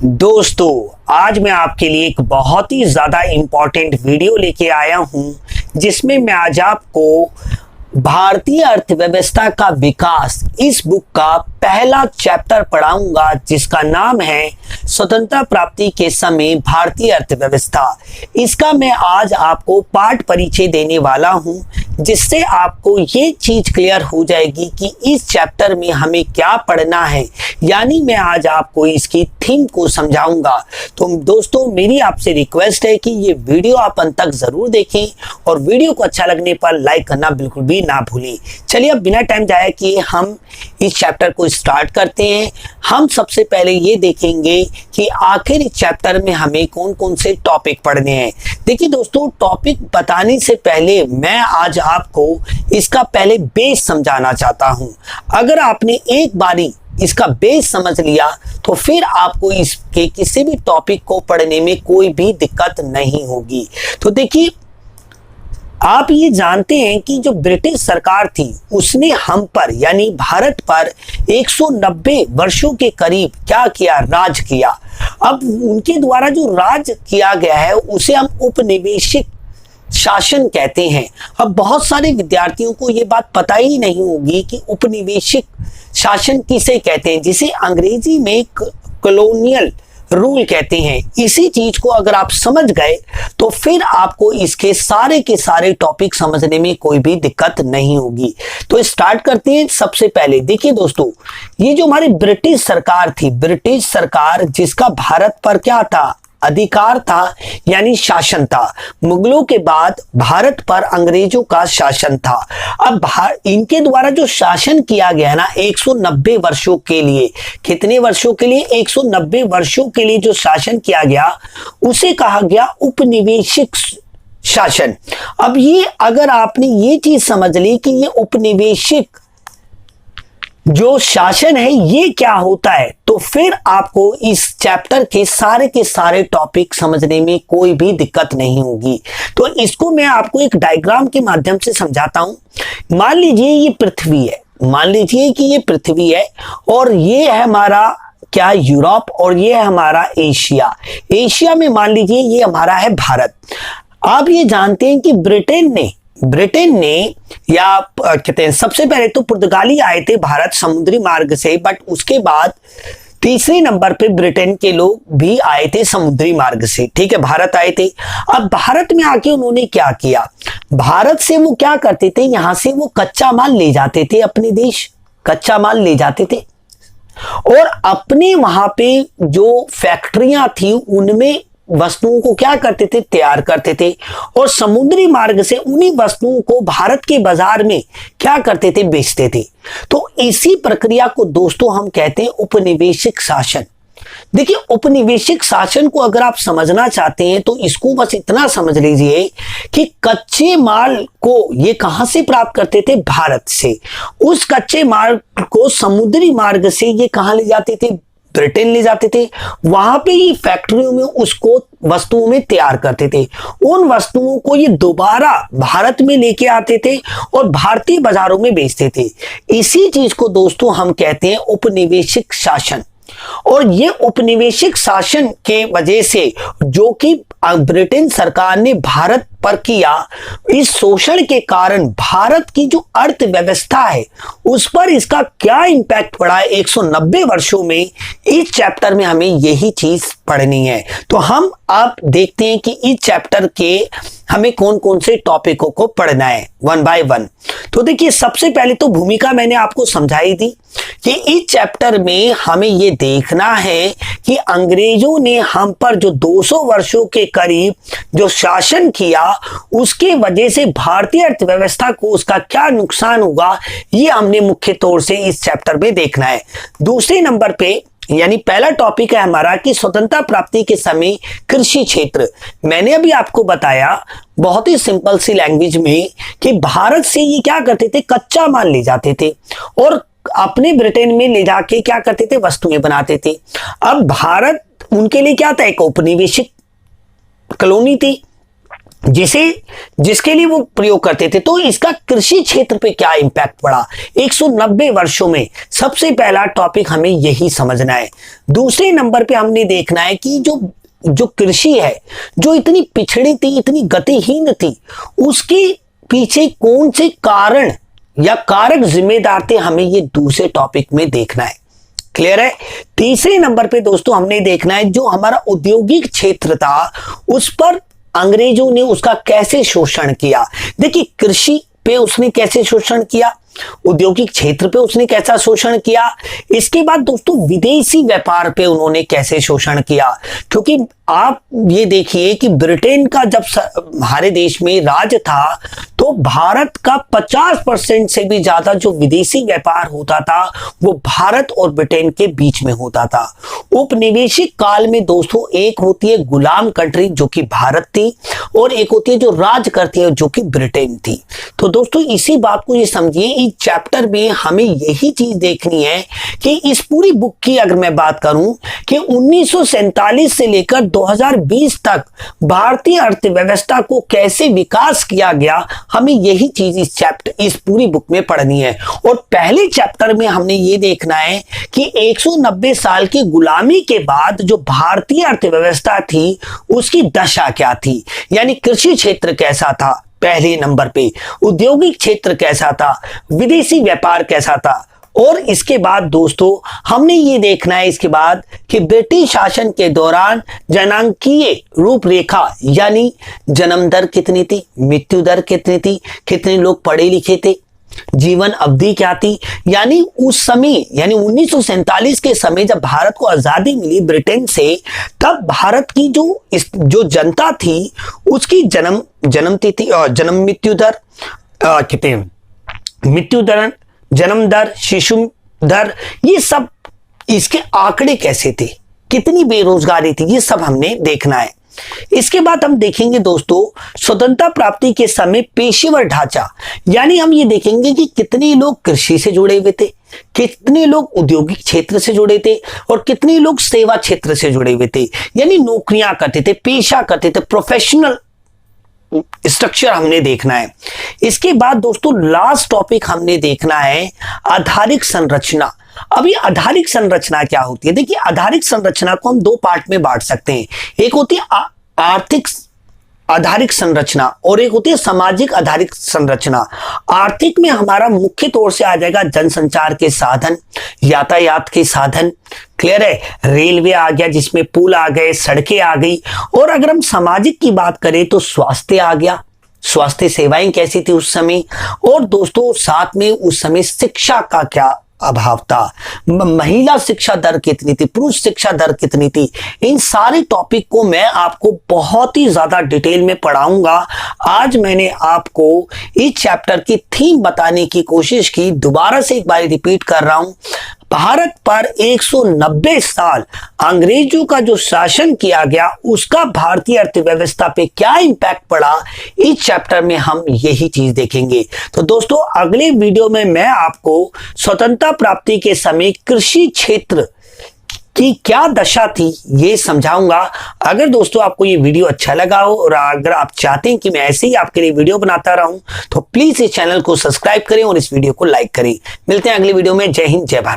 दोस्तों, आज मैं आपके लिए एक बहुत ही ज़्यादा इम्पॉर्टेंट वीडियो लेके आया हूं जिसमें मैं आज आपको भारतीय अर्थव्यवस्था का विकास इस बुक का पहला चैप्टर पढ़ाऊंगा जिसका नाम है स्वतंत्रता प्राप्ति के समय भारतीय अर्थव्यवस्था। इसका मैं आज आपको पाठ परिचय देने वाला हूं जिससे आपको ये चीज क्लियर हो जाएगी कि इस चैप्टर में हमें क्या पढ़ना है, यानी मैं आज आपको इसकी थीम को समझाऊंगा। तो दोस्तों, मेरी आपसे रिक्वेस्ट है कि ये वीडियो आप अंत तक जरूर देखें और वीडियो को अच्छा लगने पर लाइक करना बिल्कुल भी ना भूलें। चलिए अब बिना टाइम जाया किए हम इस चैप्टर को स्टार्ट करते हैं। हम सबसे पहले ये देखेंगे कि आखिर इस चैप्टर में हमें कौन कौन से टॉपिक पढ़ने हैं। देखिए दोस्तों, टॉपिक बताने से पहले मैं आज आपको इसका पहले बेस समझाना चाहता हूं। अगर आपने एक बारी इसका बेस समझ लिया तो फिर आपको इसके किसी भी टॉपिक को पढ़ने में कोई भी दिक्कत नहीं होगी। तो देखिए, आप ये जानते हैं कि जो ब्रिटिश सरकार थी उसने हम पर यानी भारत पर 190 वर्षों के करीब क्या किया, राज किया। अब उनके द्वारा जो राज किया गया है उसे हम उपनिवेशिक शासन कहते हैं। अब बहुत सारे विद्यार्थियों को ये बात पता ही नहीं होगी कि उपनिवेशिक शासन किसे कहते हैं, जिसे अंग्रेजी में कॉलोनियल रूल कहते हैं। इसी चीज को अगर आप समझ गए तो फिर आपको इसके सारे के सारे टॉपिक समझने में कोई भी दिक्कत नहीं होगी। तो स्टार्ट करते हैं। सबसे पहले देखिए दोस्तों, ये जो हमारी ब्रिटिश सरकार थी, ब्रिटिश सरकार जिसका भारत पर क्या था, अधिकार था यानी शासन था। मुगलों के बाद भारत पर अंग्रेजों का शासन था। अब इनके द्वारा जो शासन किया गया ना 190 वर्षों के लिए, कितने वर्षों के लिए, 190 वर्षों के लिए जो शासन किया गया उसे कहा गया उपनिवेशिक शासन। अब ये अगर आपने ये चीज समझ ली कि ये उपनिवेशिक जो शासन है ये क्या होता है, तो फिर आपको इस चैप्टर के सारे टॉपिक समझने में कोई भी दिक्कत नहीं होगी। तो इसको मैं आपको एक डायग्राम के माध्यम से समझाता हूं। मान लीजिए ये पृथ्वी है, मान लीजिए कि ये पृथ्वी है और ये है हमारा क्या, यूरोप, और ये है हमारा एशिया। एशिया में मान लीजिए ये हमारा है भारत। आप ये जानते हैं कि ब्रिटेन ने या कहते हैं सबसे पहले तो पुर्तगाली आए थे भारत समुद्री मार्ग से, बट उसके बाद तीसरे नंबर पे ब्रिटेन के लोग भी आए थे समुद्री मार्ग से। ठीक है, भारत आए थे। अब भारत में आके उन्होंने क्या किया, भारत से वो क्या करते थे, यहां से वो कच्चा माल ले जाते थे, अपने देश कच्चा माल ले जाते थे और अपने वहां पे जो फैक्ट्रियां थी उनमें वस्तुओं को क्या करते थे, तैयार करते थे और समुद्री मार्ग से उन्हीं वस्तुओं को भारत के बाजार में क्या करते थे, बेचते थे। तो इसी प्रक्रिया को दोस्तों हम कहते हैं उपनिवेशिक शासन। देखिए, उपनिवेशिक शासन को अगर आप समझना चाहते हैं तो इसको बस इतना समझ लीजिए कि कच्चे माल को ये कहां से प्राप्त करते थे, भारत से। उस कच्चे माल को समुद्री मार्ग से ये कहां ले जाते थे, ब्रिटेन ले जाते थे। वहां पे ही फैक्ट्रियों में उसको वस्तुओं में तैयार करते थे। उन वस्तुओं को ये दोबारा भारत में लेके आते थे और भारतीय बाजारों में बेचते थे। इसी चीज को दोस्तों हम कहते हैं उपनिवेशिक शासन। और ये उपनिवेशिक शासन के वजह से जो कि ब्रिटेन सरकार ने भारत पर किया, इस शोषण के कारण भारत की जो अर्थव्यवस्था है उस पर इसका क्या इंपैक्ट पड़ा है 190 वर्षों में, इस चैप्टर में हमें यही चीज पढ़नी है। तो हम अब देखते हैं कि इस चैप्टर के हमें कौन कौन से टॉपिकों को पढ़ना है वन बाय वन। तो देखिए, सबसे पहले तो भूमिका मैंने आपको समझाई थी कि इस चैप्टर में हमें ये देखना है कि अंग्रेजों ने हम पर जो 200 वर्षों के करीब जो शासन किया उसके वजह से भारतीय अर्थव्यवस्था को उसका क्या नुकसान होगा, ये हमने मुख्य तौर से इस चैप्टर में देखना है। दूसरे नंबर पे यानी पहला टॉपिक है हमारा कि स्वतंत्रता प्राप्ति के समय कृषि क्षेत्र। मैंने अभी आपको बताया बहुत ही सिंपल सी लैंग्वेज में कि भारत से ये क्या करते थे, कच्चा माल ले जाते थे और अपने ब्रिटेन में ले जाके क्या करते थे, वस्तुएं बनाते थे। अब भारत उनके लिए क्या था, एक औपनिवेशिक कॉलोनी थी। जिसके लिए वो प्रयोग करते थे। तो इसका कृषि क्षेत्र पे क्या इंपैक्ट पड़ा 190 वर्षों में, सबसे पहला टॉपिक हमें यही समझना है। दूसरे नंबर पे हमने देखना है कि जो कृषि है, जो इतनी पिछड़ी थी, इतनी गतिहीन थी, उसके पीछे कौन से कारण या कारक जिम्मेदार थे, हमें ये दूसरे टॉपिक में देखना है। क्लियर है। तीसरे नंबर पे दोस्तों हमने देखना है जो हमारा औद्योगिक क्षेत्र था, उस पर अंग्रेजों ने उसका कैसे शोषण किया। देखिए, कृषि पे उसने कैसे शोषण किया, औद्योगिक क्षेत्र पे उसने कैसा शोषण किया। इसके बाद दोस्तों विदेशी व्यापार पे उन्होंने कैसे शोषण किया, क्योंकि आप ये देखिए कि ब्रिटेन का जब हमारे देश में राज था तो भारत का 50% से भी ज्यादा जो विदेशी व्यापार होता था वो भारत और ब्रिटेन के बीच में होता था। उपनिवेशिक काल में दोस्तों एक होती है गुलाम कंट्री जो कि भारत थी, और एक होती है जो राज करती है जो कि ब्रिटेन थी। तो दोस्तों इसी बात को ये समझिए, इस चैप्टर में हमें यही चीज देखनी है कि इस पूरी बुक की अगर मैं बात करूं कि 1947 से लेकर 2020 तक भारतीय अर्थव्यवस्था को कैसे विकास किया गया, हमें यही चीज इस पूरी बुक में पढ़नी है। और पहले चैप्टर में हमने ये देखना है कि 190 साल की गुलामी के बाद जो भारतीय अर्थव्यवस्था थी उसकी दशा क्या थी, यानी कृषि क्षेत्र कैसा था पहले नंबर पे, औद्योगिक क्षेत्र कैसा था, विदेशी व्यापार कैसा था। और इसके बाद दोस्तों हमने ये देखना है इसके बाद कि ब्रिटिश शासन के दौरान जनांकीय रूपरेखा, यानी जन्म दर कितनी थी, मृत्यु दर कितनी थी, कितने लोग पढ़े लिखे थे, जीवन अवधि क्या थी। यानी उस समय, यानी 1947 के समय जब भारत को आजादी मिली ब्रिटेन से, तब भारत की जो जनता थी उसकी जन्म तिथि और जन्म मृत्यु दर कितने, मृत्यु दर, जन्म दर, शिशु दर, ये सब इसके आंकड़े कैसे थे, कितनी बेरोजगारी थी, ये सब हमने देखना है। इसके बाद हम देखेंगे दोस्तों स्वतंत्रता प्राप्ति के समय पेशेवर ढांचा, यानी हम ये देखेंगे कि कितने लोग कृषि से जुड़े हुए थे, कितने लोग औद्योगिक क्षेत्र से जुड़े थे और कितने लोग सेवा क्षेत्र से जुड़े हुए थे, यानी नौकरियां करते थे, पेशा करते थे, प्रोफेशनल स्ट्रक्चर हमने देखना है। इसके बाद दोस्तों लास्ट टॉपिक हमने देखना है आधारिक संरचना। अभी आधारिक संरचना क्या होती है, देखिए आधारिक संरचना को हम दो पार्ट में बांट सकते हैं, एक होती है आर्थिक आधारिक संरचना और एक होती है सामाजिक आधारिक संरचना। आर्थिक में हमारा मुख्य तौर से आ जाएगा जनसंचार के साधन, यातायात के साधन, क्लियर है, रेलवे आ गया जिसमें पुल आ गए, सड़कें आ गई। और अगर हम सामाजिक की बात करें तो स्वास्थ्य आ गया, स्वास्थ्य सेवाएं कैसी थी उस समय, और दोस्तों साथ में उस समय शिक्षा का क्या अभाव था, महिला शिक्षा दर कितनी थी, पुरुष शिक्षा दर कितनी थी। इन सारे टॉपिक को मैं आपको बहुत ही ज्यादा डिटेल में पढ़ाऊंगा। आज मैंने आपको इस चैप्टर की थीम बताने की कोशिश की, दोबारा से एक बार रिपीट कर रहा हूं, भारत पर 190 साल अंग्रेजों का जो शासन किया गया उसका भारतीय अर्थव्यवस्था पे क्या इंपैक्ट पड़ा, इस चैप्टर में हम यही चीज देखेंगे। तो दोस्तों अगले वीडियो में मैं आपको स्वतंत्रता प्राप्ति के समय कृषि क्षेत्र की क्या दशा थी ये समझाऊंगा। अगर दोस्तों आपको ये वीडियो अच्छा लगा हो और अगर आप चाहते हैं कि मैं ऐसे ही आपके लिए वीडियो बनाता रहूं तो प्लीज इस चैनल को सब्सक्राइब करें और इस वीडियो को लाइक करें। मिलते हैं अगले वीडियो में। जय हिंद, जय भारत।